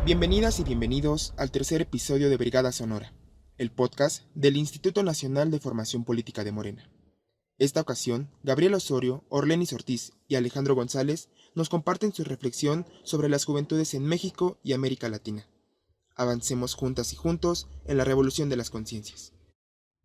Bienvenidas y bienvenidos al tercer episodio de Brigada Sonora, el podcast del Instituto Nacional de Formación Política de Morena. Esta ocasión, Gabriel Osorio, Orlenis Ortiz y Alejandro González nos comparten su reflexión sobre las juventudes en México y América Latina. Avancemos juntas y juntos en la revolución de las conciencias.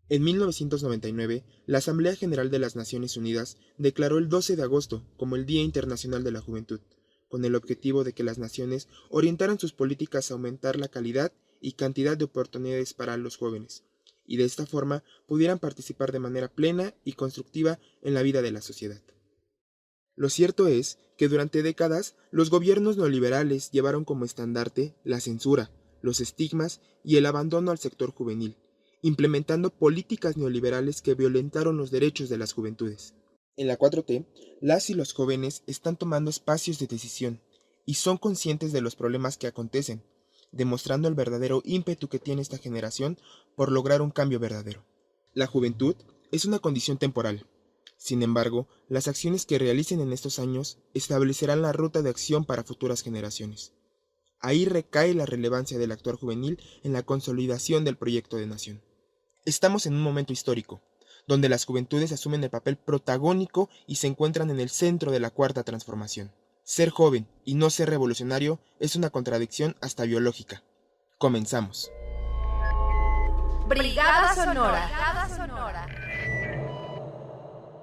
En 1999, la Asamblea General de las Naciones Unidas declaró el 12 de agosto como el Día Internacional de la Juventud, con el objetivo de que las naciones orientaran sus políticas a aumentar la calidad y cantidad de oportunidades para los jóvenes, y de esta forma pudieran participar de manera plena y constructiva en la vida de la sociedad. Lo cierto es que durante décadas los gobiernos neoliberales llevaron como estandarte la censura, los estigmas y el abandono al sector juvenil, implementando políticas neoliberales que violentaron los derechos de las juventudes. En la 4T, las y los jóvenes están tomando espacios de decisión y son conscientes de los problemas que acontecen, demostrando el verdadero ímpetu que tiene esta generación por lograr un cambio verdadero. La juventud es una condición temporal. Sin embargo, las acciones que realicen en estos años establecerán la ruta de acción para futuras generaciones. Ahí recae la relevancia del actuar juvenil en la consolidación del proyecto de nación. Estamos en un momento histórico, donde las juventudes asumen el papel protagónico y se encuentran en el centro de la cuarta transformación. Ser joven y no ser revolucionario es una contradicción hasta biológica. Comenzamos. Brigada Sonora.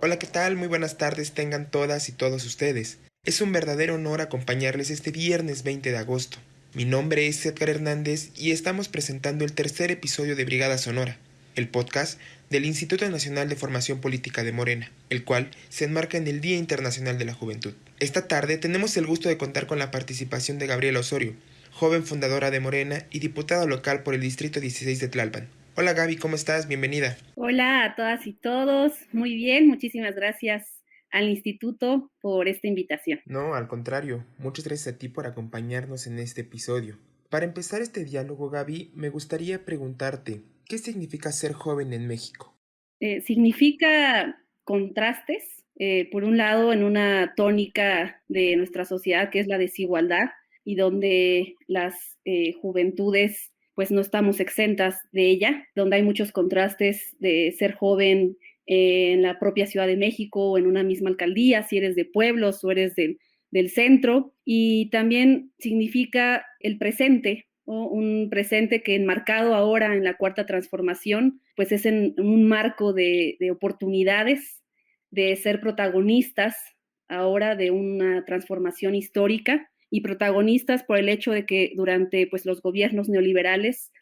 Hola, ¿qué tal? Muy buenas tardes tengan todas y todos ustedes. Es un verdadero honor acompañarles este viernes 20 de agosto. Mi nombre es Edgar Hernández y estamos presentando el tercer episodio de Brigada Sonora, el podcast del Instituto Nacional de Formación Política de Morena, el cual se enmarca en el Día Internacional de la Juventud. Esta tarde tenemos el gusto de contar con la participación de Gabriela Osorio, joven fundadora de Morena y diputada local por el Distrito 16 de Tlalpan. Hola Gaby, ¿cómo estás? Bienvenida. Hola a todas y todos, muy bien, muchísimas gracias al instituto por esta invitación. No, al contrario, muchas gracias a ti por acompañarnos en este episodio. Para empezar este diálogo, Gaby, me gustaría preguntarte, ¿qué significa ser joven en México? Significa contrastes, por un lado en una tónica de nuestra sociedad que es la desigualdad y donde las juventudes pues no estamos exentas de ella, donde hay muchos contrastes de ser joven en la propia Ciudad de México o en una misma alcaldía, si eres de pueblos o eres del centro, y también significa el presente, ¿no? Un presente que enmarcado ahora en la cuarta transformación, pues es en un marco de oportunidades, de ser protagonistas ahora de una transformación histórica y protagonistas por el hecho de que durante pues, los gobiernos neoliberales,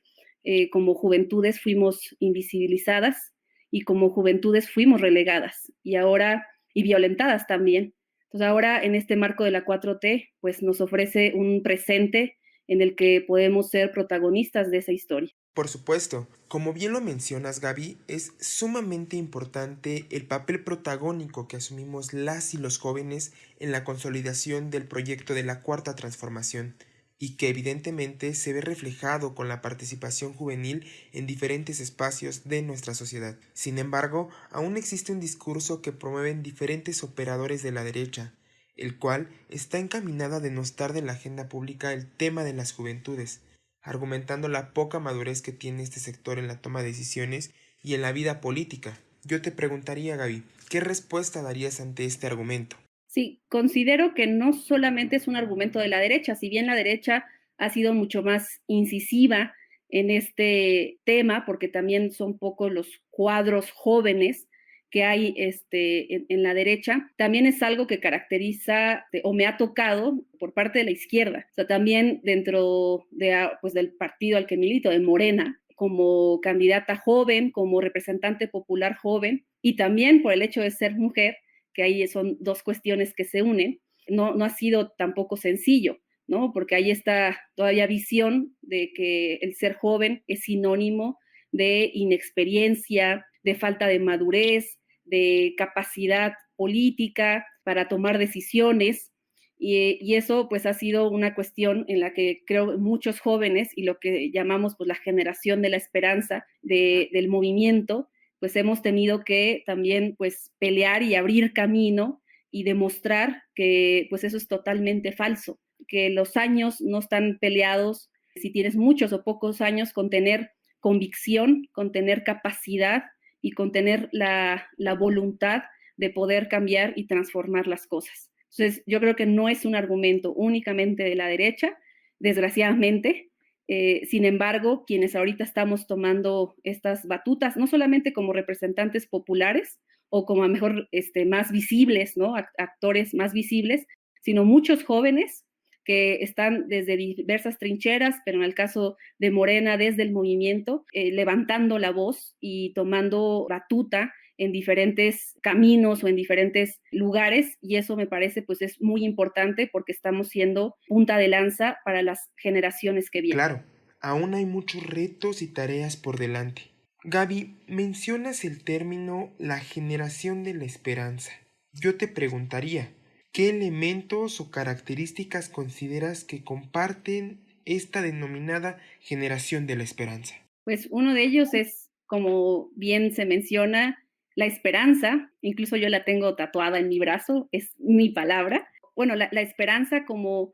como juventudes fuimos invisibilizadas y como juventudes fuimos relegadas y ahora y violentadas también. Entonces ahora en este marco de la 4T, pues nos ofrece un presente en el que podemos ser protagonistas de esa historia. Por supuesto, como bien lo mencionas, Gaby, es sumamente importante el papel protagónico que asumimos las y los jóvenes en la consolidación del proyecto de la cuarta transformación, y que evidentemente se ve reflejado con la participación juvenil en diferentes espacios de nuestra sociedad. Sin embargo, aún existe un discurso que promueven diferentes operadores de la derecha, el cual está encaminado a denostar de la agenda pública el tema de las juventudes, argumentando la poca madurez que tiene este sector en la toma de decisiones y en la vida política. Yo te preguntaría, Gaby, ¿qué respuesta darías ante este argumento? Sí, considero que no solamente es un argumento de la derecha, si bien la derecha ha sido mucho más incisiva en este tema, porque también son pocos los cuadros jóvenes que hay en la derecha, también es algo que caracteriza o me ha tocado por parte de la izquierda. O sea, también dentro de, pues, del partido al que milito, de Morena, como candidata joven, como representante popular joven, y también por el hecho de ser mujer, que ahí son dos cuestiones que se unen, no ha sido tampoco sencillo, ¿no? Porque hay esta todavía visión de que el ser joven es sinónimo de inexperiencia, de falta de madurez, de capacidad política para tomar decisiones, y eso pues ha sido una cuestión en la que creo muchos jóvenes y lo que llamamos pues la generación de la esperanza del movimiento, pues hemos tenido que también pues pelear y abrir camino y demostrar que pues eso es totalmente falso, que los años no están peleados si tienes muchos o pocos años con tener convicción, con tener capacidad y con tener la voluntad de poder cambiar y transformar las cosas. Entonces, yo creo que no es un argumento únicamente de la derecha, desgraciadamente. Sin embargo, quienes ahorita estamos tomando estas batutas, no solamente como representantes populares o como a mejor más visibles, ¿no? Actores más visibles, sino muchos jóvenes que están desde diversas trincheras, pero en el caso de Morena, desde el movimiento, levantando la voz y tomando batuta en diferentes caminos o en diferentes lugares, y eso me parece pues es muy importante porque estamos siendo punta de lanza para las generaciones que vienen. Claro, aún hay muchos retos y tareas por delante. Gaby, mencionas el término la generación de la esperanza. Yo te preguntaría, ¿qué elementos o características consideras que comparten esta denominada generación de la esperanza? Pues uno de ellos es, como bien se menciona, la esperanza, incluso yo la tengo tatuada en mi brazo, es mi palabra. Bueno, la esperanza como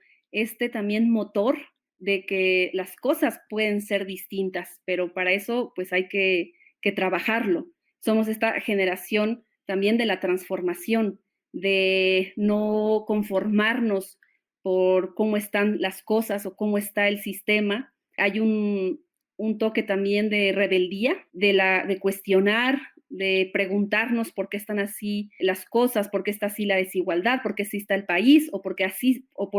también motor de que las cosas pueden ser distintas, pero para eso pues hay que trabajarlo. Somos esta generación también de la transformación, de no conformarnos por cómo están las cosas o cómo está el sistema. Hay un toque también de rebeldía, de cuestionar, de preguntarnos por qué están así las cosas, por qué está así la desigualdad, por qué así está el país, o por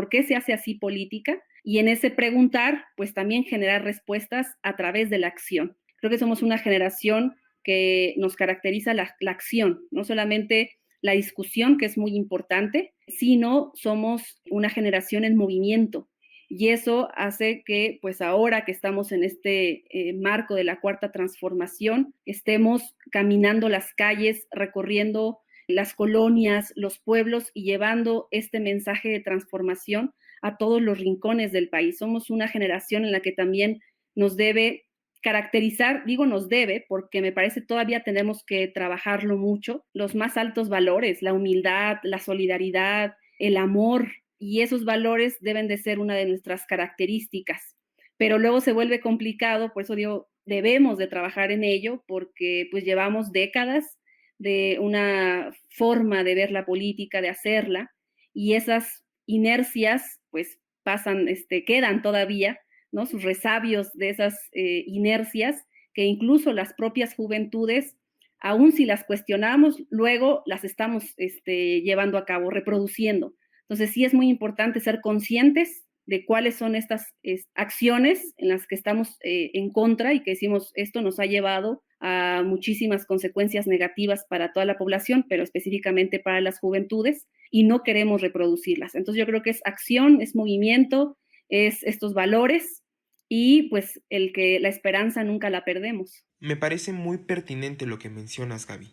qué se hace así política. Y en ese preguntar, pues también generar respuestas a través de la acción. Creo que somos una generación que nos caracteriza la acción, no solamente la discusión, que es muy importante, sino somos una generación en movimiento. Y eso hace que, pues ahora que estamos en este marco de la cuarta transformación, estemos caminando las calles, recorriendo las colonias, los pueblos y llevando este mensaje de transformación a todos los rincones del país. Somos una generación en la que también nos debe caracterizar, digo nos debe, porque me parece todavía tenemos que trabajarlo mucho, los más altos valores, la humildad, la solidaridad, el amor, y esos valores deben de ser una de nuestras características. Pero luego se vuelve complicado, por eso digo, debemos de trabajar en ello, porque pues llevamos décadas de una forma de ver la política, de hacerla, y esas inercias pues pasan, quedan todavía, ¿no? Sus resabios de esas inercias que incluso las propias juventudes, aun si las cuestionamos, luego las estamos llevando a cabo, reproduciendo. Entonces sí es muy importante ser conscientes de cuáles son estas acciones en las que estamos en contra y que decimos esto nos ha llevado a muchísimas consecuencias negativas para toda la población, pero específicamente para las juventudes, y no queremos reproducirlas. Entonces yo creo que es acción, es movimiento, es estos valores y pues el que la esperanza nunca la perdemos. Me parece muy pertinente lo que mencionas, Gaby,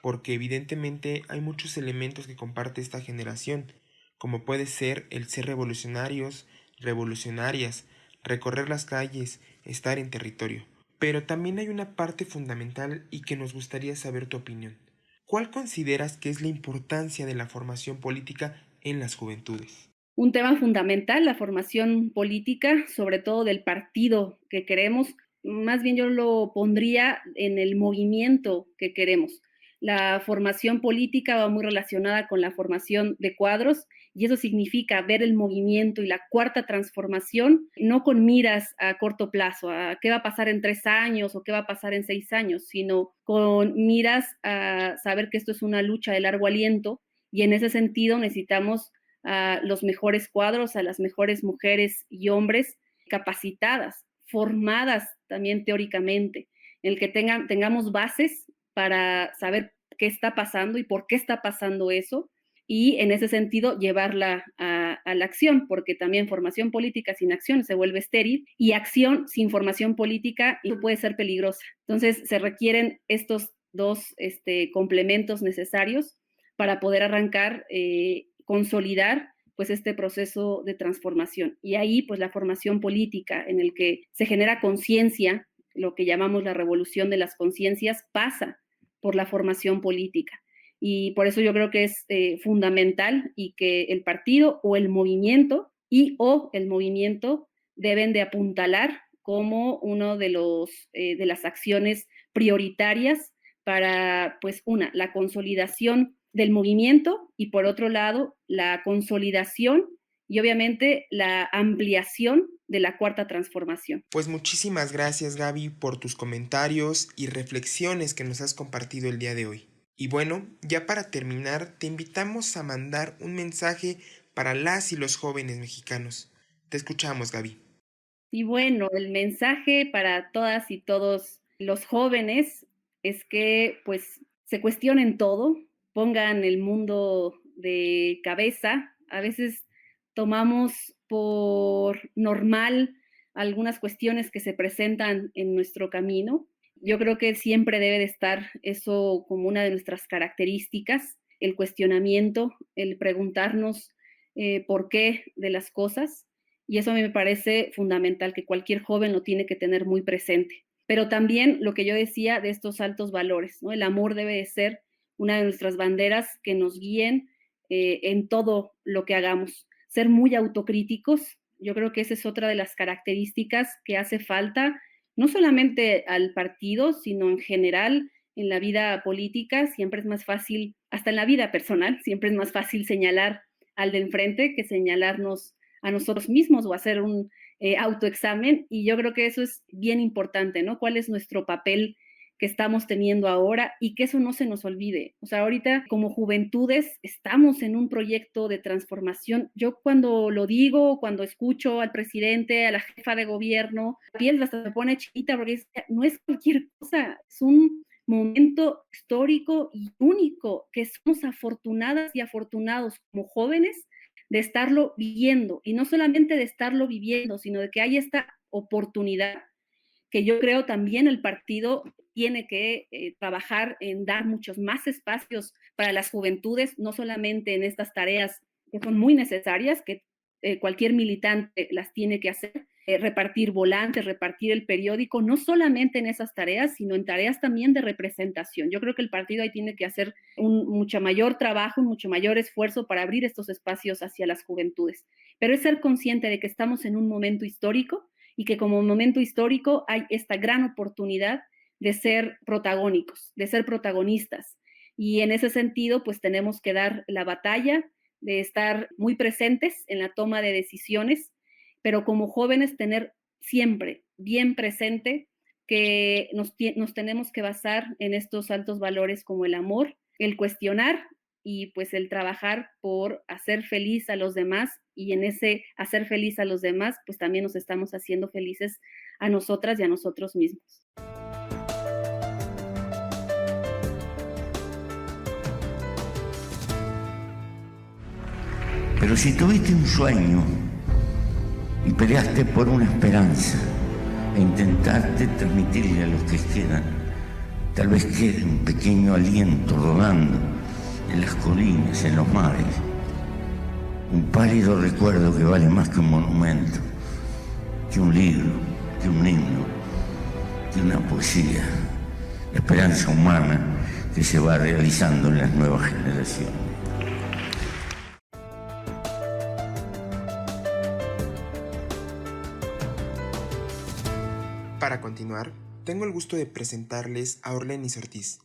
porque evidentemente hay muchos elementos que comparte esta generación, como puede ser el ser revolucionarios, revolucionarias, recorrer las calles, estar en territorio. Pero también hay una parte fundamental y que nos gustaría saber tu opinión. ¿Cuál consideras que es la importancia de la formación política en las juventudes? Un tema fundamental, la formación política, sobre todo del partido que queremos, más bien yo lo pondría en el movimiento que queremos. La formación política va muy relacionada con la formación de cuadros y eso significa ver el movimiento y la cuarta transformación, no con miras a corto plazo, a qué va a pasar en 3 años o qué va a pasar en 6 años, sino con miras a saber que esto es una lucha de largo aliento y en ese sentido necesitamos a los mejores cuadros, a las mejores mujeres y hombres capacitadas, formadas también teóricamente, en el que tengamos bases para saber qué está pasando y por qué está pasando eso, y en ese sentido llevarla a la acción, porque también formación política sin acción se vuelve estéril y acción sin formación política puede ser peligrosa. Entonces se requieren estos dos complementos necesarios para poder arrancar, consolidar pues este proceso de transformación. Y ahí pues la formación política en el que se genera conciencia, lo que llamamos la revolución de las conciencias, pasa por la formación política. Y por eso yo creo que es fundamental y que el partido o el movimiento o el movimiento deben de apuntalar como uno de las acciones prioritarias para, pues, la consolidación del movimiento y por otro lado, la consolidación y obviamente la ampliación de la cuarta transformación. Pues muchísimas gracias, Gaby, por tus comentarios y reflexiones que nos has compartido el día de hoy. Y bueno, ya para terminar, te invitamos a mandar un mensaje para las y los jóvenes mexicanos. Te escuchamos, Gaby. Y bueno, el mensaje para todas y todos los jóvenes es que pues se cuestionen todo, pongan el mundo de cabeza. A veces tomamos por normal algunas cuestiones que se presentan en nuestro camino. Yo creo que siempre debe de estar eso como una de nuestras características, el cuestionamiento, el preguntarnos por qué de las cosas. Y eso a mí me parece fundamental, que cualquier joven lo tiene que tener muy presente. Pero también lo que yo decía de estos altos valores, ¿no? El amor debe de ser una de nuestras banderas que nos guíen en todo lo que hagamos. Ser muy autocríticos, yo creo que esa es otra de las características que hace falta, no solamente al partido, sino en general en la vida política. Siempre es más fácil, hasta en la vida personal, siempre es más fácil señalar al de enfrente que señalarnos a nosotros mismos o hacer un autoexamen. Y yo creo que eso es bien importante, ¿no? ¿Cuál es nuestro papel que estamos teniendo ahora y que eso no se nos olvide? O sea, ahorita como juventudes estamos en un proyecto de transformación. Yo cuando lo digo, cuando escucho al presidente, a la jefa de gobierno, la piel hasta se pone chiquita porque no es cualquier cosa, es un momento histórico y único que somos afortunadas y afortunados como jóvenes de estarlo viviendo, y no solamente de estarlo viviendo, sino de que hay esta oportunidad que yo creo también el partido tiene que trabajar en dar muchos más espacios para las juventudes, no solamente en estas tareas que son muy necesarias, que cualquier militante las tiene que hacer, repartir volantes, repartir el periódico, no solamente en esas tareas, sino en tareas también de representación. Yo creo que el partido ahí tiene que hacer un mucho mayor trabajo, un mucho mayor esfuerzo para abrir estos espacios hacia las juventudes. Pero es ser consciente de que estamos en un momento histórico y que como momento histórico hay esta gran oportunidad de ser protagónicos, de ser protagonistas. Y en ese sentido, pues tenemos que dar la batalla, de estar muy presentes en la toma de decisiones, pero como jóvenes tener siempre bien presente que nos tenemos que basar en estos altos valores como el amor, el cuestionar y pues el trabajar por hacer feliz a los demás, y en ese hacer feliz a los demás, pues también nos estamos haciendo felices a nosotras y a nosotros mismos. Pero si tuviste un sueño y peleaste por una esperanza e intentaste transmitirle a los que quedan, tal vez quede un pequeño aliento rodando en las colinas, en los mares, un pálido recuerdo que vale más que un monumento, que un libro, que un himno, que una poesía, la esperanza humana que se va realizando en las nuevas generaciones. Para continuar, tengo el gusto de presentarles a Orlenis Ortiz,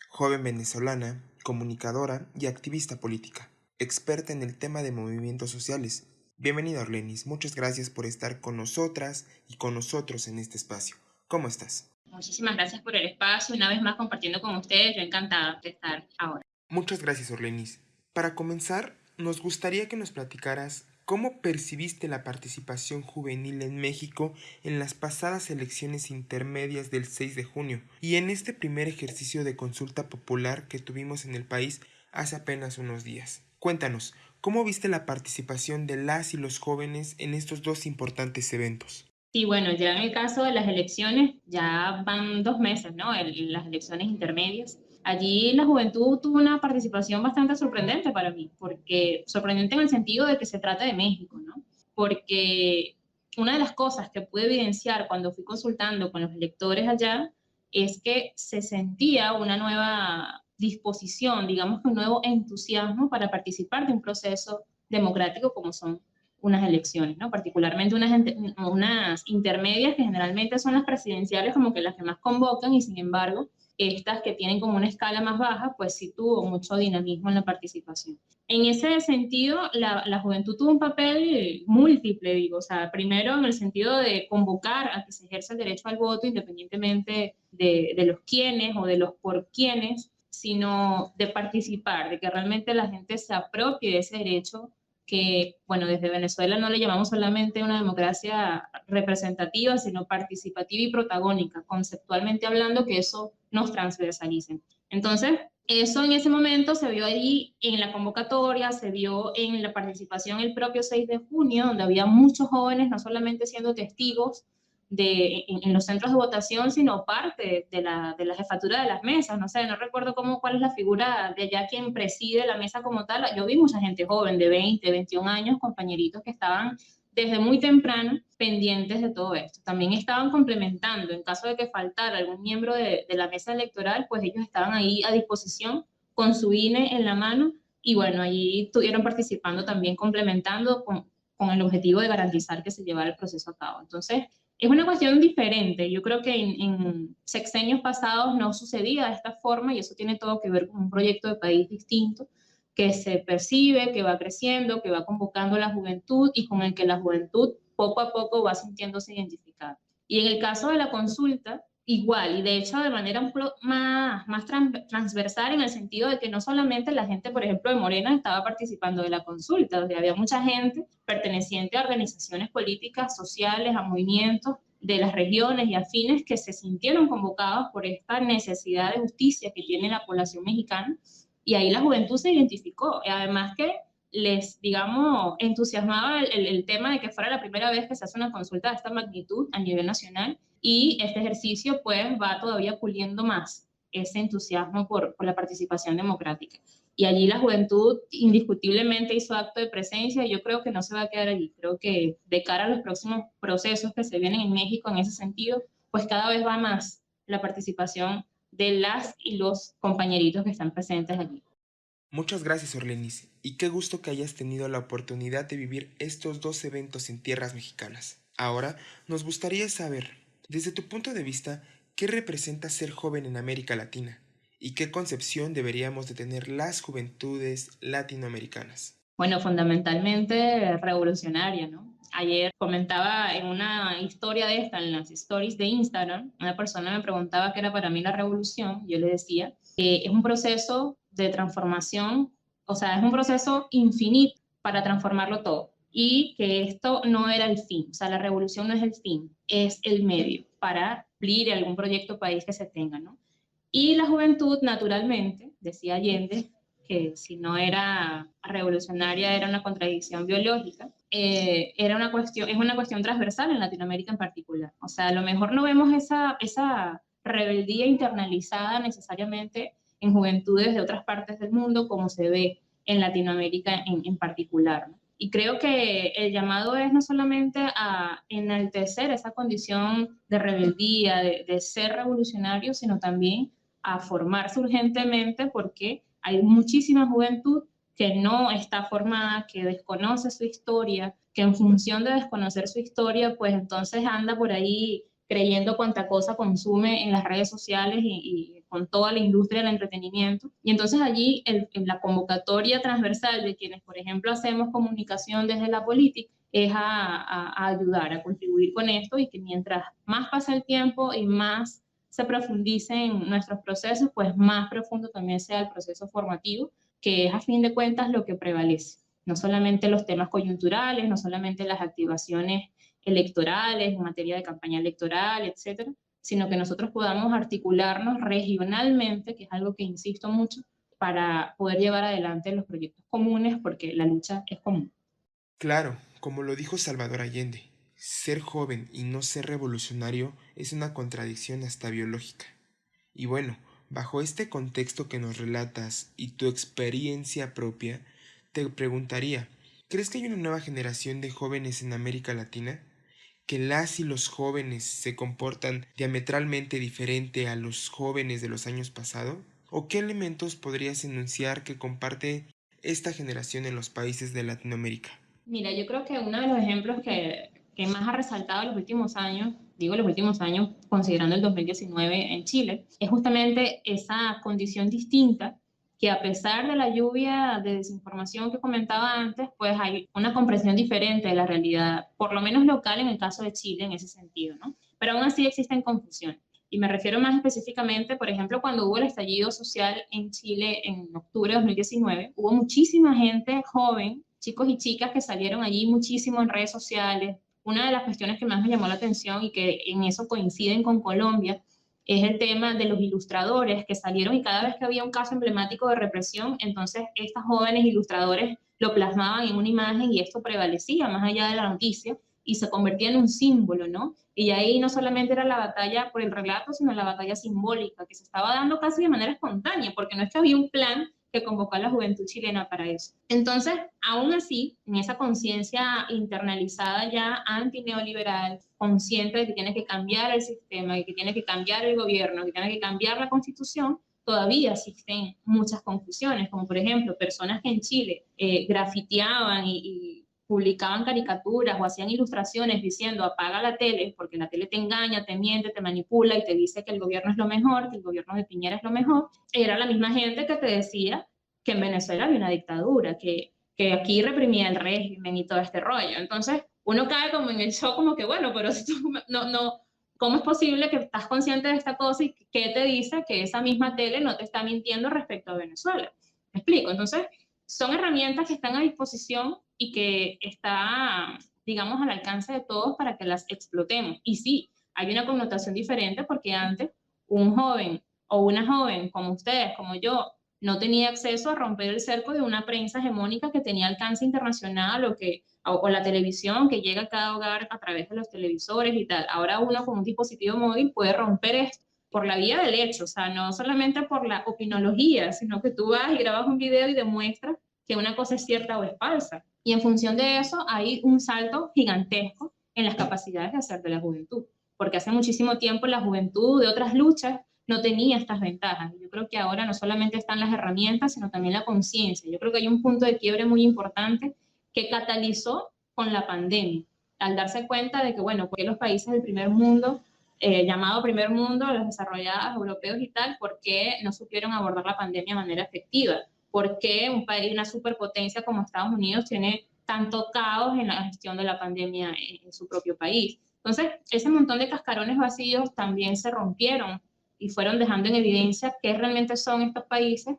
joven venezolana, comunicadora y activista política, experta en el tema de movimientos sociales. Bienvenida, Orlenis, muchas gracias por estar con nosotras y con nosotros en este espacio. ¿Cómo estás? Muchísimas gracias por el espacio, una vez más compartiendo con ustedes, yo encantada de estar ahora. Muchas gracias, Orlenis. Para comenzar, nos gustaría que nos platicaras cómo percibiste la participación juvenil en México en las pasadas elecciones intermedias del 6 de junio y en este primer ejercicio de consulta popular que tuvimos en el país hace apenas unos días. Cuéntanos, ¿cómo viste la participación de las y los jóvenes en estos dos importantes eventos? Sí, bueno, ya en el caso de las elecciones, ya van 2 meses, ¿no? Las elecciones intermedias. Allí la juventud tuvo una participación bastante sorprendente para mí, porque sorprendente en el sentido de que se trata de México, ¿no? Porque una de las cosas que pude evidenciar cuando fui consultando con los electores allá es que se sentía una nueva disposición, digamos que un nuevo entusiasmo para participar de un proceso democrático como son unas elecciones, ¿no? Particularmente unas intermedias que generalmente son las presidenciales como que las que más convocan y sin embargo estas que tienen como una escala más baja, pues sí tuvo mucho dinamismo en la participación. En ese sentido, la juventud tuvo un papel múltiple, digo, o sea, primero en el sentido de convocar a que se ejerza el derecho al voto independientemente de los quiénes o de los por quiénes, sino de participar, de que realmente la gente se apropie de ese derecho que, bueno, desde Venezuela no le llamamos solamente una democracia representativa, sino participativa y protagónica, conceptualmente hablando, que eso nos transversalice. Entonces, eso en ese momento se vio ahí en la convocatoria, se vio en la participación el propio 6 de junio, donde había muchos jóvenes, no solamente siendo testigos en los centros de votación, sino parte de la jefatura de las mesas. No sé, no recuerdo cuál es la figura de allá quien preside la mesa como tal. Yo vi mucha gente joven de 20, 21 años, compañeritos que estaban desde muy temprano pendientes de todo esto. También estaban complementando, en caso de que faltara algún miembro de la mesa electoral, pues ellos estaban ahí a disposición con su INE en la mano y bueno, allí estuvieron participando también complementando con el objetivo de garantizar que se llevara el proceso a cabo. Entonces, es una cuestión diferente. Yo creo que en sexenios pasados no sucedía de esta forma y eso tiene todo que ver con un proyecto de país distinto que se percibe, que va creciendo, que va convocando a la juventud y con el que la juventud poco a poco va sintiéndose identificada. Y en el caso de la consulta, igual, y de hecho de manera más transversal en el sentido de que no solamente la gente, por ejemplo, de Morena estaba participando de la consulta, donde había mucha gente perteneciente a organizaciones políticas, sociales, a movimientos de las regiones y afines que se sintieron convocados por esta necesidad de justicia que tiene la población mexicana, y ahí la juventud se identificó, y además que les, digamos, entusiasmaba el tema de que fuera la primera vez que se hace una consulta de esta magnitud a nivel nacional, y este ejercicio pues va todavía puliendo más ese entusiasmo por la participación democrática. Y allí la juventud indiscutiblemente hizo acto de presencia y yo creo que no se va a quedar allí. Creo que de cara a los próximos procesos que se vienen en México en ese sentido, pues cada vez va más la participación de las y los compañeritos que están presentes allí. Muchas gracias, Orlenis, y qué gusto que hayas tenido la oportunidad de vivir estos dos eventos en tierras mexicanas. Ahora, nos gustaría saber, desde tu punto de vista, ¿qué representa ser joven en América Latina? ¿Y qué concepción deberíamos de tener las juventudes latinoamericanas? Bueno, fundamentalmente revolucionaria, ¿no? Ayer comentaba en una historia de esta, en las stories de Instagram, una persona me preguntaba qué era para mí la revolución. Yo le decía que es un proceso de transformación, o sea, es un proceso infinito para transformarlo todo. Y que esto no era el fin, o sea, la revolución no es el fin, es el medio para cumplir algún proyecto país que se tenga, ¿no? Y la juventud, naturalmente, decía Allende, que si no era revolucionaria era una contradicción biológica, es una cuestión transversal en Latinoamérica en particular. O sea, a lo mejor no vemos esa rebeldía internalizada necesariamente en juventudes de otras partes del mundo como se ve en Latinoamérica en particular, ¿no? Y creo que el llamado es no solamente a enaltecer esa condición de rebeldía, de ser revolucionario, sino también a formarse urgentemente porque hay muchísima juventud que no está formada, que desconoce su historia, que en función de desconocer su historia, pues entonces anda por ahí creyendo cuánta cosa consume en las redes sociales y con toda la industria del entretenimiento. Y entonces allí en la convocatoria transversal de quienes, por ejemplo, hacemos comunicación desde la política, es a ayudar, a contribuir con esto y que mientras más pasa el tiempo y más se profundice en nuestros procesos, pues más profundo también sea el proceso formativo, que es a fin de cuentas lo que prevalece. No solamente los temas coyunturales, no solamente las activaciones electorales, en materia de campaña electoral, etcétera, sino que nosotros podamos articularnos regionalmente, que es algo que insisto mucho, para poder llevar adelante los proyectos comunes, porque la lucha es común. Claro, como lo dijo Salvador Allende, ser joven y no ser revolucionario es una contradicción hasta biológica. Y bueno, bajo este contexto que nos relatas y tu experiencia propia, te preguntaría, ¿crees que hay una nueva generación de jóvenes en América Latina? que las y los jóvenes se comportan diametralmente diferente a los jóvenes de los años pasados? ¿O qué elementos podrías enunciar que comparte esta generación en los países de Latinoamérica? Mira, yo creo que uno de los ejemplos que más ha resaltado en los últimos años, digo los últimos años considerando el 2019 en Chile, es justamente esa condición distinta que a pesar de la lluvia de desinformación que comentaba antes, pues hay una comprensión diferente de la realidad, por lo menos local en el caso de Chile en ese sentido, ¿no? Pero aún así existen confusiones. Y me refiero más específicamente, por ejemplo, cuando hubo el estallido social en Chile en octubre de 2019, hubo muchísima gente joven, chicos y chicas que salieron allí muchísimo en redes sociales. Una de las cuestiones que más me llamó la atención y que en eso coinciden con Colombia es el tema de los ilustradores que salieron y cada vez que había un caso emblemático de represión, entonces estas jóvenes ilustradores lo plasmaban en una imagen y esto prevalecía más allá de la noticia y se convertía en un símbolo, ¿no? Y ahí no solamente era la batalla por el relato, sino la batalla simbólica que se estaba dando casi de manera espontánea, porque no es que había un plan que convocó a la juventud chilena para eso. Entonces, aún así, en esa conciencia internalizada ya antineoliberal, consciente de que tiene que cambiar el sistema, de que tiene que cambiar el gobierno, que tiene que cambiar la constitución, todavía existen muchas confusiones, como por ejemplo, personas que en Chile grafiteaban y publicaban caricaturas o hacían ilustraciones diciendo apaga la tele porque la tele te engaña, te miente, te manipula y te dice que el gobierno es lo mejor, que el gobierno de Piñera es lo mejor, era la misma gente que te decía que en Venezuela había una dictadura, que aquí reprimía el régimen y todo este rollo. Entonces uno cae como en el shock como que bueno, pero si tú no, ¿cómo es posible que estás consciente de esta cosa y que te dice que esa misma tele no te está mintiendo respecto a Venezuela? ¿Me explico? Entonces, son herramientas que están a disposición y que está, digamos, al alcance de todos para que las explotemos. Y sí, hay una connotación diferente porque antes un joven o una joven como ustedes, como yo, no tenía acceso a romper el cerco de una prensa hegemónica que tenía alcance internacional o la televisión que llega a cada hogar a través de los televisores y tal. Ahora uno con un dispositivo móvil puede romper esto por la vía del hecho, o sea, no solamente por la opinología, sino que tú vas y grabas un video y demuestras que una cosa es cierta o es falsa. Y en función de eso hay un salto gigantesco en las capacidades de hacer de la juventud, porque hace muchísimo tiempo la juventud de otras luchas no tenía estas ventajas. Yo creo que ahora no solamente están las herramientas, sino también la conciencia. Yo creo que hay un punto de quiebre muy importante que catalizó con la pandemia, al darse cuenta de que, bueno, porque los países del primer mundo llamado primer mundo, los desarrollados europeos y tal, ¿por qué no supieron abordar la pandemia de manera efectiva? ¿Por qué un país, una superpotencia como Estados Unidos tiene tanto caos en la gestión de la pandemia en su propio país? Entonces, ese montón de cascarones vacíos también se rompieron y fueron dejando en evidencia qué realmente son estos países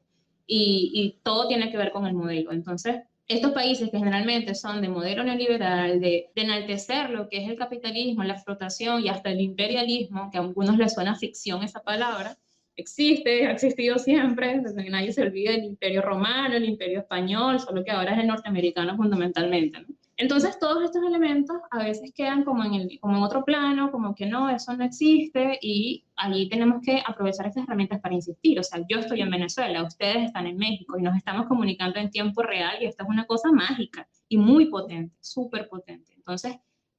y todo tiene que ver con el modelo. Entonces, estos países que generalmente son de modelo neoliberal, de enaltecer lo que es el capitalismo, la explotación y hasta el imperialismo, que a algunos les suena ficción esa palabra, existe, ha existido siempre, desde que nadie se olvida del imperio romano, el imperio español, solo que ahora es el norteamericano fundamentalmente, ¿no? Entonces todos estos elementos a veces quedan como como en otro plano, como que no, eso no existe y allí tenemos que aprovechar estas herramientas para insistir. O sea, yo estoy en Venezuela, ustedes están en México y nos estamos comunicando en tiempo real y esto es una cosa mágica y muy potente, súper potente. Entonces,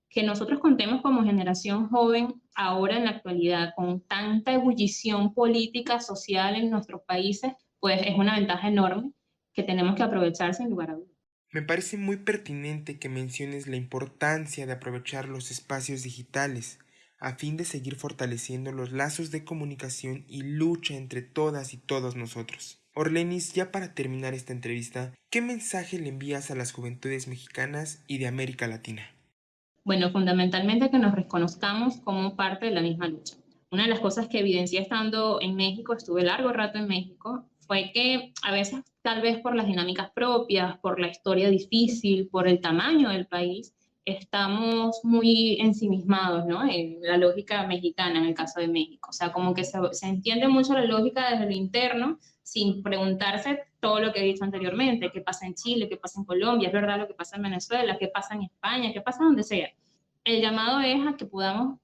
que nosotros contemos como generación joven ahora en la actualidad con tanta ebullición política, social en nuestros países, pues es una ventaja enorme que tenemos que aprovechar sin lugar a dudas. Me parece muy pertinente que menciones la importancia de aprovechar los espacios digitales a fin de seguir fortaleciendo los lazos de comunicación y lucha entre todas y todos nosotros. Orlenis, ya para terminar esta entrevista, ¿qué mensaje le envías a las juventudes mexicanas y de América Latina? Bueno, fundamentalmente que nos reconozcamos como parte de la misma lucha. Una de las cosas que evidencié estando en México, estuve largo rato en México, fue que a veces, tal vez por las dinámicas propias, por la historia difícil, por el tamaño del país, estamos muy ensimismados, ¿no? En la lógica mexicana, en el caso de México. O sea, como que se entiende mucho la lógica desde lo interno, sin preguntarse todo lo que he dicho anteriormente, qué pasa en Chile, qué pasa en Colombia, es verdad lo que pasa en Venezuela, qué pasa en España, qué pasa donde sea. El llamado es a que podamos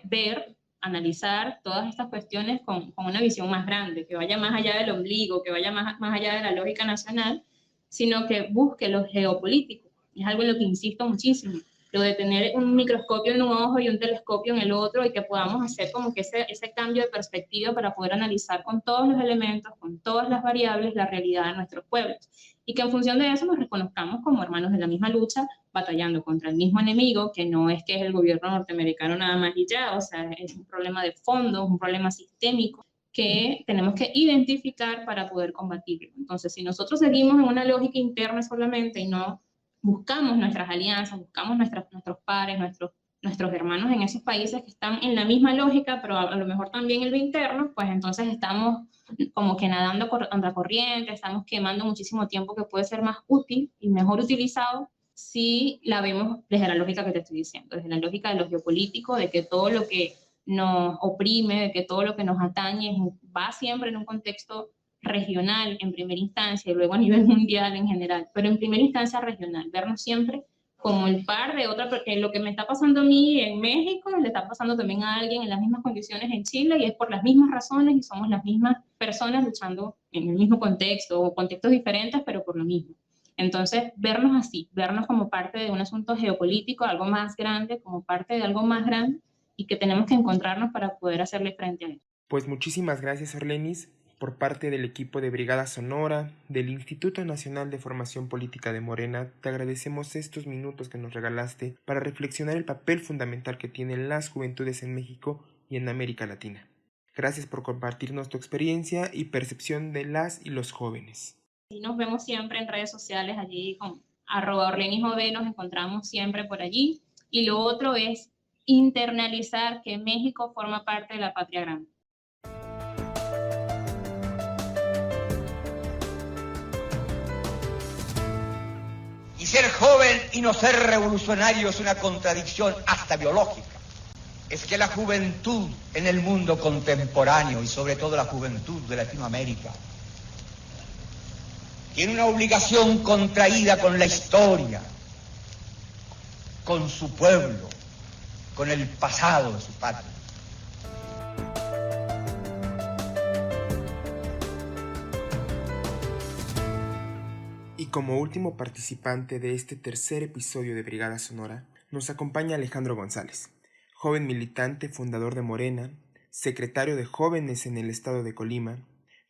ver, analizar todas estas cuestiones con una visión más grande, que vaya más allá del ombligo, que vaya más allá de la lógica nacional, sino que busque lo geopolítico. Es algo en lo que insisto muchísimo. lo de tener un microscopio en un ojo y un telescopio en el otro, y que podamos hacer como que ese cambio de perspectiva para poder analizar con todos los elementos, con todas las variables, la realidad de nuestros pueblos. Y que en función de eso nos reconozcamos como hermanos de la misma lucha, batallando contra el mismo enemigo, que no es que es el gobierno norteamericano nada más y ya, o sea, es un problema de fondo, un problema sistémico que tenemos que identificar para poder combatirlo. Entonces, si nosotros seguimos en una lógica interna solamente y no buscamos nuestras alianzas, buscamos nuestros pares, nuestros hermanos en esos países que están en la misma lógica, pero a lo mejor también en lo interno, pues entonces estamos como que nadando contra corriente, estamos quemando muchísimo tiempo que puede ser más útil y mejor utilizado si la vemos desde la lógica que te estoy diciendo, desde la lógica de lo geopolítico, de que todo lo que nos oprime, de que todo lo que nos atañe va siempre en un contexto regional en primera instancia y luego a nivel mundial en general, pero en primera instancia regional, vernos siempre como el par de otra, porque lo que me está pasando a mí en México le está pasando también a alguien en las mismas condiciones en Chile, y es por las mismas razones y somos las mismas personas luchando en el mismo contexto o contextos diferentes, pero por lo mismo. Entonces, vernos así, vernos como parte de un asunto geopolítico, algo más grande, como parte de algo más grande, y que tenemos que encontrarnos para poder hacerle frente a eso. Pues muchísimas gracias, Orlenis, por parte del equipo de Brigada Sonora, del Instituto Nacional de Formación Política de Morena. Te agradecemos estos minutos que nos regalaste para reflexionar el papel fundamental que tienen las juventudes en México y en América Latina. Gracias por compartirnos tu experiencia y percepción de las y los jóvenes. Y nos vemos siempre en redes sociales, allí con @OrlenisJV, nos encontramos siempre por allí. Y lo otro es internalizar que México forma parte de la patria grande. Y ser joven y no ser revolucionario es una contradicción hasta biológica. Es que la juventud en el mundo contemporáneo, y sobre todo la juventud de Latinoamérica, tiene una obligación contraída con la historia, con su pueblo, con el pasado de su patria. Y como último participante de este tercer episodio de Brigada Sonora, nos acompaña Alejandro González, joven militante, fundador de Morena, secretario de Jóvenes en el Estado de Colima,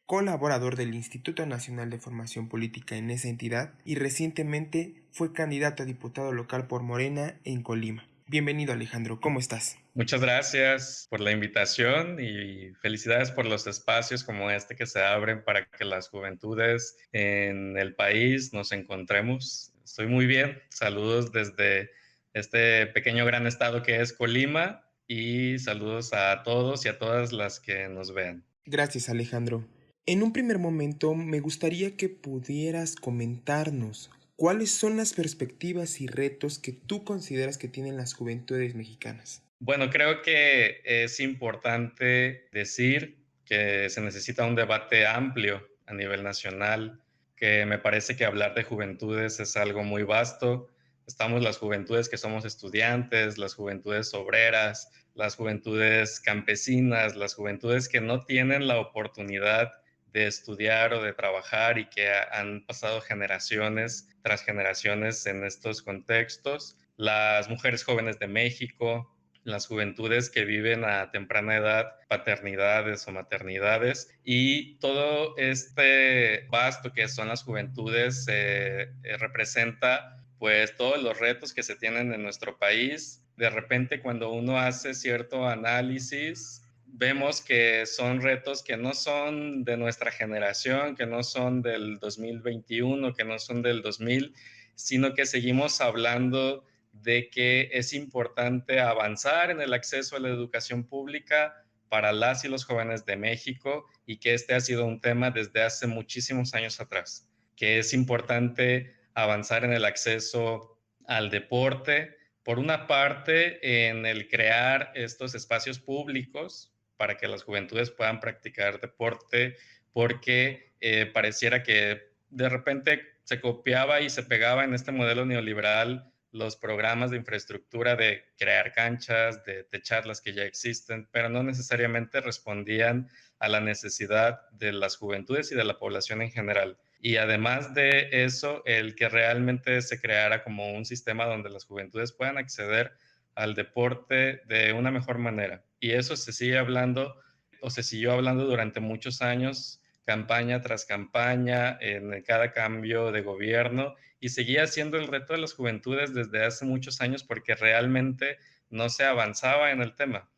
colaborador del Instituto Nacional de Formación Política en esa entidad y recientemente fue candidato a diputado local por Morena en Colima. Bienvenido, Alejandro, ¿cómo estás? Muchas gracias por la invitación y felicidades por los espacios como este que se abren para que las juventudes en el país nos encontremos. Estoy muy bien. Saludos desde este pequeño gran estado que es Colima y saludos a todos y a todas las que nos vean. Gracias, Alejandro. En un primer momento me gustaría que pudieras comentarnos ¿cuáles son las perspectivas y retos que tú consideras que tienen las juventudes mexicanas? Bueno, creo que es importante decir que se necesita un debate amplio a nivel nacional, que me parece que hablar de juventudes es algo muy vasto. Estamos las juventudes que somos estudiantes, las juventudes obreras, las juventudes campesinas, las juventudes que no tienen la oportunidad de estudiar o de trabajar y que han pasado generaciones tras generaciones en estos contextos, las mujeres jóvenes de México, las juventudes que viven a temprana edad paternidades o maternidades, y todo este vasto que son las juventudes representa pues todos los retos que se tienen en nuestro país. De repente, cuando uno hace cierto análisis, vemos que son retos que no son de nuestra generación, que no son del 2021, que no son del 2000, sino que seguimos hablando de que es importante avanzar en el acceso a la educación pública para las y los jóvenes de México, y que este ha sido un tema desde hace muchísimos años atrás, que es importante avanzar en el acceso al deporte, por una parte en el crear estos espacios públicos para que las juventudes puedan practicar deporte, porque pareciera que de repente se copiaba y se pegaba en este modelo neoliberal los programas de infraestructura de crear canchas, de techar las que ya existen, pero no necesariamente respondían a la necesidad de las juventudes y de la población en general. Y además de eso, el que realmente se creara como un sistema donde las juventudes puedan acceder al deporte de una mejor manera. Y eso se sigue hablando o se siguió hablando durante muchos años, campaña tras campaña, en cada cambio de gobierno, y seguía siendo el reto de las juventudes desde hace muchos años porque realmente no se avanzaba en el tema.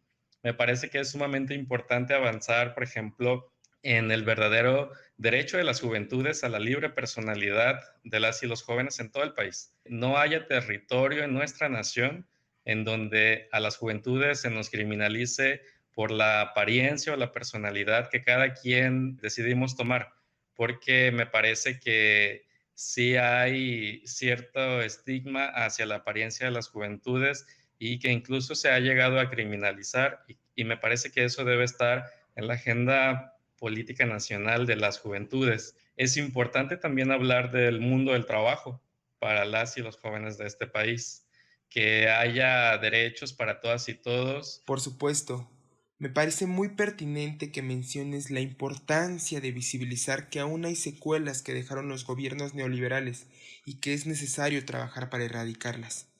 Me parece que es sumamente importante avanzar, por ejemplo, en el verdadero derecho de las juventudes a la libre personalidad de las y los jóvenes en todo el país. No haya territorio en nuestra nación en donde a las juventudes se nos criminalice por la apariencia o la personalidad que cada quien decidimos tomar, porque me parece que sí hay cierto estigma hacia la apariencia de las juventudes y que incluso se ha llegado a criminalizar y me parece que eso debe estar en la agenda política nacional de las juventudes. Es importante también hablar del mundo del trabajo para las y los jóvenes de este país, que haya derechos para todas y todos. Por supuesto, me parece muy pertinente que menciones la importancia de visibilizar que aún hay secuelas que dejaron los gobiernos neoliberales y que es necesario trabajar para erradicarlas.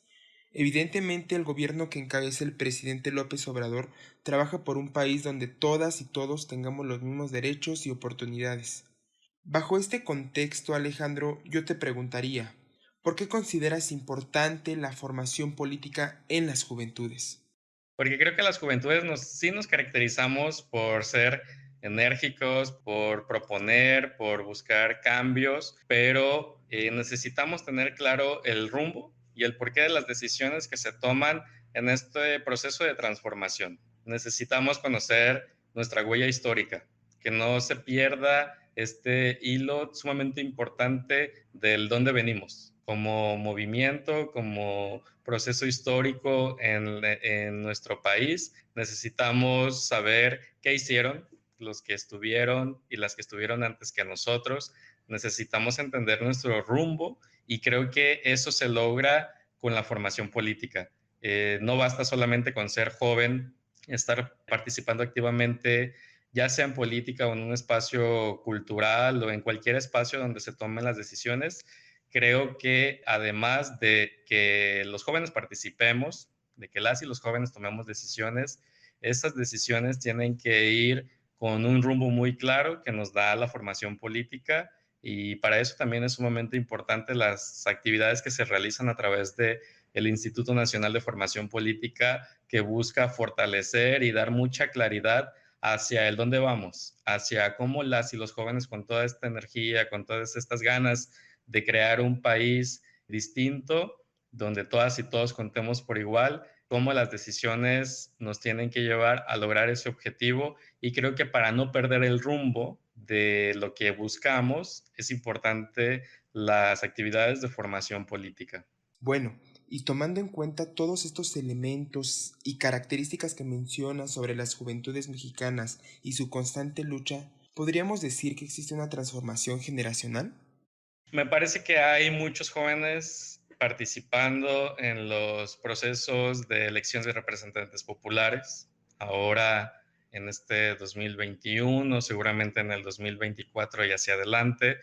Evidentemente, el gobierno que encabeza el presidente López Obrador trabaja por un país donde todas y todos tengamos los mismos derechos y oportunidades. Bajo este contexto, Alejandro, yo te preguntaría, ¿por qué consideras importante la formación política en las juventudes? Porque creo que las juventudes sí nos caracterizamos por ser enérgicos, por proponer, por buscar cambios, pero necesitamos tener claro el rumbo y el porqué de las decisiones que se toman en este proceso de transformación. Necesitamos conocer nuestra huella histórica, que no se pierda este hilo sumamente importante del dónde venimos, como movimiento, como proceso histórico en nuestro país. Necesitamos saber qué hicieron los que estuvieron y las que estuvieron antes que nosotros. Necesitamos entender nuestro rumbo y creo que eso se logra con la formación política. No basta solamente con ser joven, estar participando activamente, ya sea en política o en un espacio cultural o en cualquier espacio donde se tomen las decisiones. Creo que además de que los jóvenes participemos, de que las y los jóvenes tomemos decisiones, estas decisiones tienen que ir con un rumbo muy claro que nos da la formación política y para eso también es sumamente importante las actividades que se realizan a través de el Instituto Nacional de Formación Política, que busca fortalecer y dar mucha claridad hacia el dónde vamos, hacia cómo las y los jóvenes con toda esta energía, con todas estas ganas de crear un país distinto, donde todas y todos contemos por igual, cómo las decisiones nos tienen que llevar a lograr ese objetivo. Y creo que para no perder el rumbo de lo que buscamos, es importante las actividades de formación política. Bueno, y tomando en cuenta todos estos elementos y características que mencionas sobre las juventudes mexicanas y su constante lucha, ¿podríamos decir que existe una transformación generacional? Me parece que hay muchos jóvenes participando en los procesos de elecciones de representantes populares. Ahora en este 2021, seguramente en el 2024 y hacia adelante,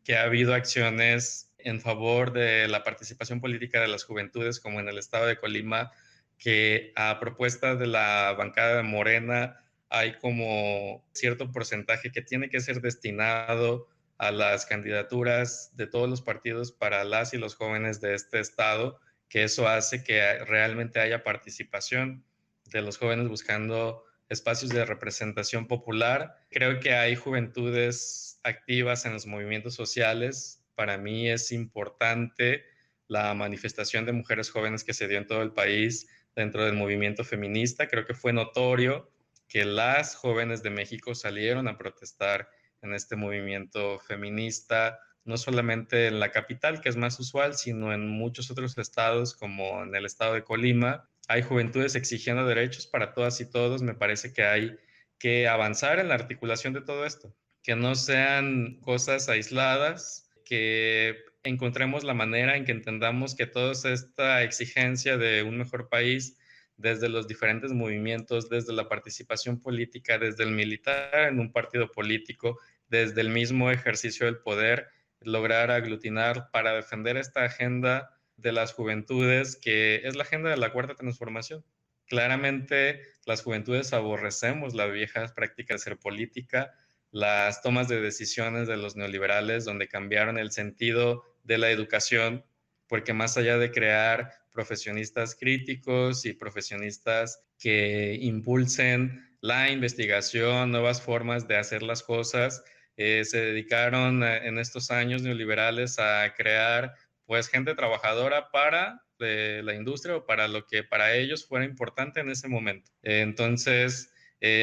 que ha habido acciones en favor de la participación política de las juventudes, como en el estado de Colima, que a propuesta de la bancada de Morena hay como cierto porcentaje que tiene que ser destinado a las candidaturas de todos los partidos para las y los jóvenes de este estado, que eso hace que realmente haya participación de los jóvenes buscando espacios de representación popular. Creo que hay juventudes activas en los movimientos sociales. Para mí es importante la manifestación de mujeres jóvenes que se dio en todo el país dentro del movimiento feminista. Creo que fue notorio que las jóvenes de México salieron a protestar en este movimiento feminista, no solamente en la capital, que es más usual, sino en muchos otros estados, como en el estado de Colima. Hay juventudes exigiendo derechos para todas y todos. Me parece que hay que avanzar en la articulación de todo esto, que no sean cosas aisladas, que encontremos la manera en que entendamos que toda esta exigencia de un mejor país desde los diferentes movimientos, desde la participación política, desde el militar en un partido político, desde el mismo ejercicio del poder, lograr aglutinar para defender esta agenda de las juventudes, que es la agenda de la Cuarta Transformación. Claramente las juventudes aborrecemos las viejas prácticas de hacer política, las tomas de decisiones de los neoliberales, donde cambiaron el sentido de la educación, porque más allá de crear profesionistas críticos y profesionistas que impulsen la investigación, nuevas formas de hacer las cosas, se dedicaron en estos años neoliberales a crear pues gente trabajadora para la industria o para lo que para ellos fuera importante en ese momento. Entonces,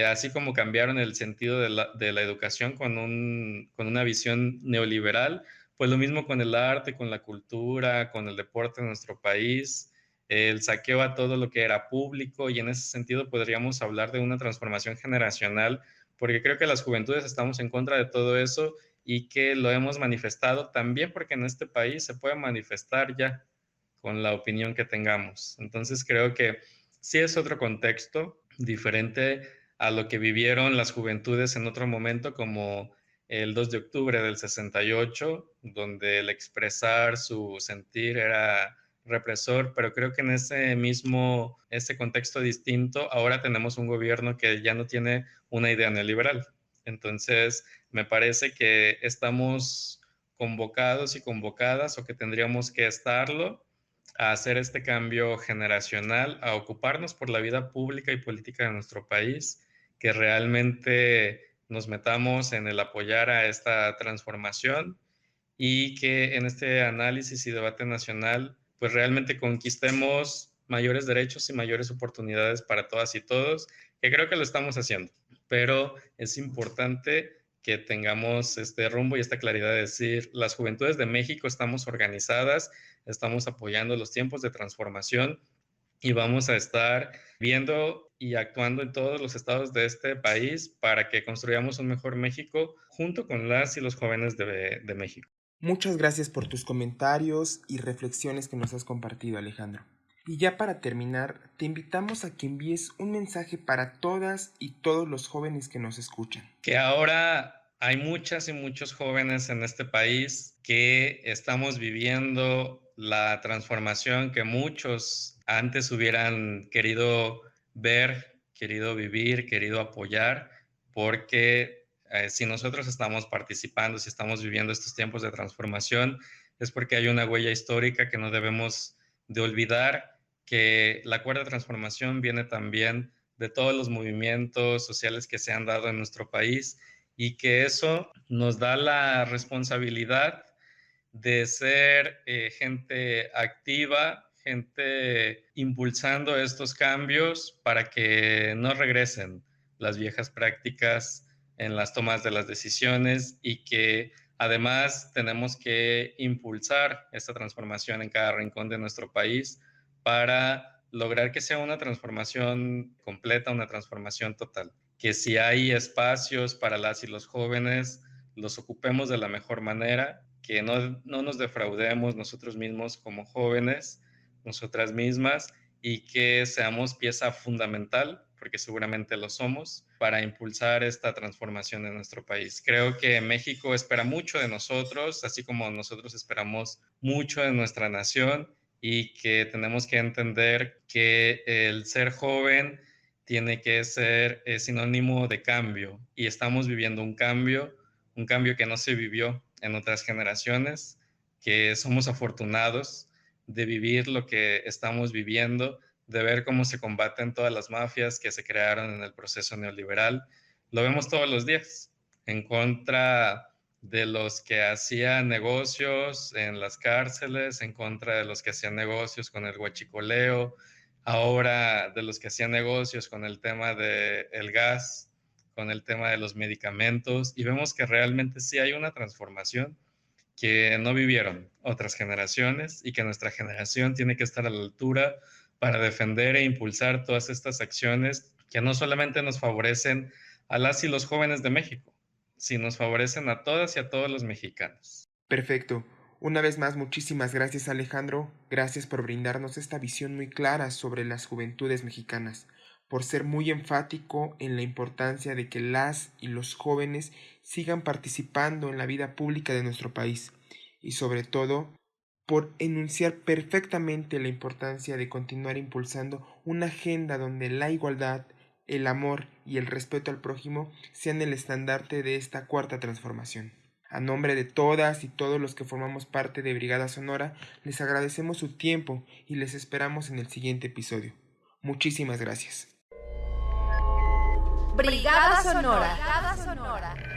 así como cambiaron el sentido de la educación con una visión neoliberal, pues lo mismo con el arte, con la cultura, con el deporte en nuestro país, el saqueo a todo lo que era público, y en ese sentido podríamos hablar de una transformación generacional, porque creo que las juventudes estamos en contra de todo eso y que lo hemos manifestado también porque en este país se puede manifestar ya con la opinión que tengamos. Entonces creo que sí es otro contexto diferente a lo que vivieron las juventudes en otro momento, como el 2 de octubre del 68, donde el expresar su sentir era represor, pero creo que en ese contexto distinto, ahora tenemos un gobierno que ya no tiene una idea neoliberal. Entonces, me parece que estamos convocados y convocadas, o que tendríamos que estarlo, a hacer este cambio generacional, a ocuparnos por la vida pública y política de nuestro país, que realmente nos metamos en el apoyar a esta transformación y que en este análisis y debate nacional pues realmente conquistemos mayores derechos y mayores oportunidades para todas y todos, que creo que lo estamos haciendo, pero es importante que tengamos este rumbo y esta claridad de decir, las juventudes de México estamos organizadas, estamos apoyando los tiempos de transformación y vamos a estar viendo y actuando en todos los estados de este país para que construyamos un mejor México junto con las y los jóvenes de México. Muchas gracias por tus comentarios y reflexiones que nos has compartido, Alejandro. Y ya para terminar, te invitamos a que envíes un mensaje para todas y todos los jóvenes que nos escuchan. Que ahora hay muchas y muchos jóvenes en este país que estamos viviendo la transformación que muchos antes hubieran querido ver, querido vivir, querido apoyar, porque si nosotros estamos participando, si estamos viviendo estos tiempos de transformación, es porque hay una huella histórica que no debemos de olvidar, que la cuarta transformación viene también de todos los movimientos sociales que se han dado en nuestro país, y que eso nos da la responsabilidad de ser gente activa, gente impulsando estos cambios para que no regresen las viejas prácticas en las tomas de las decisiones, y que además tenemos que impulsar esta transformación en cada rincón de nuestro país para lograr que sea una transformación completa, una transformación total. Que si hay espacios para las y los jóvenes, los ocupemos de la mejor manera, que no nos defraudemos nosotros mismos como jóvenes, nosotras mismas, y que seamos pieza fundamental, porque seguramente lo somos, para impulsar esta transformación en nuestro país. Creo que México espera mucho de nosotros, así como nosotros esperamos mucho de nuestra nación, y que tenemos que entender que el ser joven tiene que ser sinónimo de cambio, y estamos viviendo un cambio que no se vivió en otras generaciones, que somos afortunados de vivir lo que estamos viviendo, de ver cómo se combaten todas las mafias que se crearon en el proceso neoliberal. Lo vemos todos los días, en contra de los que hacían negocios en las cárceles, en contra de los que hacían negocios con el huachicoleo, ahora de los que hacían negocios con el tema del gas, con el tema de los medicamentos, y vemos que realmente sí hay una transformación que no vivieron otras generaciones, y que nuestra generación tiene que estar a la altura para defender e impulsar todas estas acciones que no solamente nos favorecen a las y los jóvenes de México, sino nos favorecen a todas y a todos los mexicanos. Perfecto. Una vez más, muchísimas gracias, Alejandro. Gracias por brindarnos esta visión muy clara sobre las juventudes mexicanas, por ser muy enfático en la importancia de que las y los jóvenes sigan participando en la vida pública de nuestro país, y sobre todo por enunciar perfectamente la importancia de continuar impulsando una agenda donde la igualdad, el amor y el respeto al prójimo sean el estandarte de esta cuarta transformación. A nombre de todas y todos los que formamos parte de Brigada Sonora, les agradecemos su tiempo y les esperamos en el siguiente episodio. Muchísimas gracias. Brigada Sonora.